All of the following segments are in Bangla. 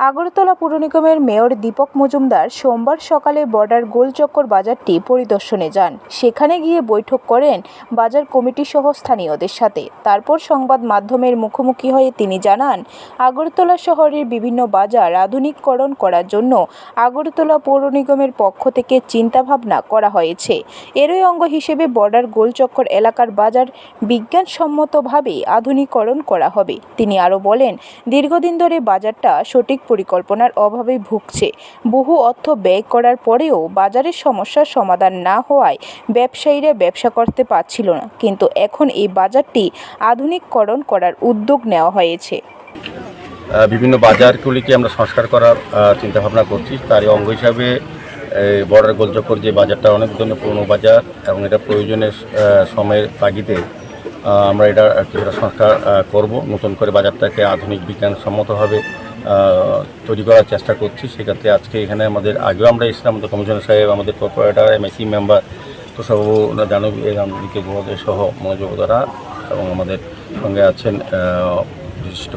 আগরতলা পুর নিগমের মেয়র দীপক মজুমদার সোমবার সকালে বর্ডার গোলচক্কর বাজারটি পরিদর্শনে যান। সেখানে গিয়ে বৈঠক করেন বাজার কমিটি সহ স্থানীয়দের সাথে। তারপর সংবাদ মাধ্যমের মুখোমুখি হয়ে তিনি জানান, আগরতলা শহরের বিভিন্ন বাজার আধুনিকীকরণ করার জন্য আগরতলা পৌর নিগমের পক্ষ থেকে চিন্তাভাবনা করা হয়েছে। এরই অঙ্গ হিসেবে বর্ডার গোলচক্কর এলাকার বাজার বিজ্ঞানসম্মতভাবে আধুনিকীকরণ করা হবে। তিনি আরও বলেন, দীর্ঘদিন ধরে বাজারটা সঠিক পরিকল্পনার অভাবে ভুগছে। বহু অর্থ ব্যয় করার পরেও বাজারের সমস্যার সমাধান না হওয়ায় ব্যবসায়ীরা ব্যবসা করতে পারছিল না, কিন্তু এখন এই বাজারটি আধুনিকীকরণ করার উদ্যোগ নেওয়া হয়েছে। বিভিন্ন বাজারগুলিকে আমরা সংস্কার করার চিন্তাভাবনা করছি। তারই অঙ্গ হিসাবে বর্ডার গোলচক্কর যে বাজারটা অনেক ধরনের পুরনো বাজার এবং এটা প্রয়োজনের সময়ের তাগিদে আমরা এটা কিছুটা সংস্কার করব। নতুন করে বাজারটাকে আধুনিক বিজ্ঞানসম্মতভাবে তৈরি করার চেষ্টা করছি। সেক্ষেত্রে আজকে এখানে আমাদের আগেও আমরা এসেছিলাম, আমাদের কমিশনার সাহেব, আমাদের কর্পোরেটর, এমএসি মেম্বার, তোষাবাবু, জানবী দিকে গোয়াদের সহ মনোযোগতারা এবং আমাদের সঙ্গে আছেন বিশিষ্ট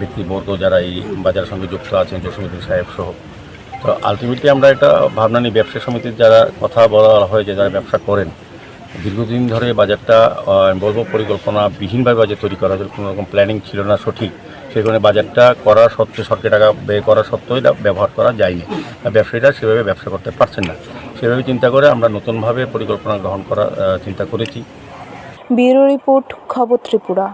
ব্যক্তিবর্গ যারা এই বাজারের সঙ্গে যুক্ত আছেন, জসীমউদ্দিন সাহেব সহ। তো আলটিমেটলি আমরা একটা ভাবনা নিই, ব্যবসা সমিতির যারা কথা বলা হয় যে যারা ব্যবসা করেন, দীর্ঘদিন ধরে বাজারটা বলবো পরিকল্পনাবিহীনভাবে বাজার তৈরি করা হয়েছিল, কোনো রকম প্ল্যানিং ছিল না সঠিক। সেই কারণে বাজারটা করা সত্ত্বেও, সরকারি টাকা ব্যয় করা সত্ত্বেও এটা ব্যবহার করা যায়নি। ব্যবসায়ীরা সেভাবে ব্যবসা করতে পারছেন না। সেভাবে চিন্তা করে আমরা নতুনভাবে পরিকল্পনা গ্রহণ করার চিন্তা করেছি। ব্যুরো রিপোর্ট, খবর ত্রিপুরা।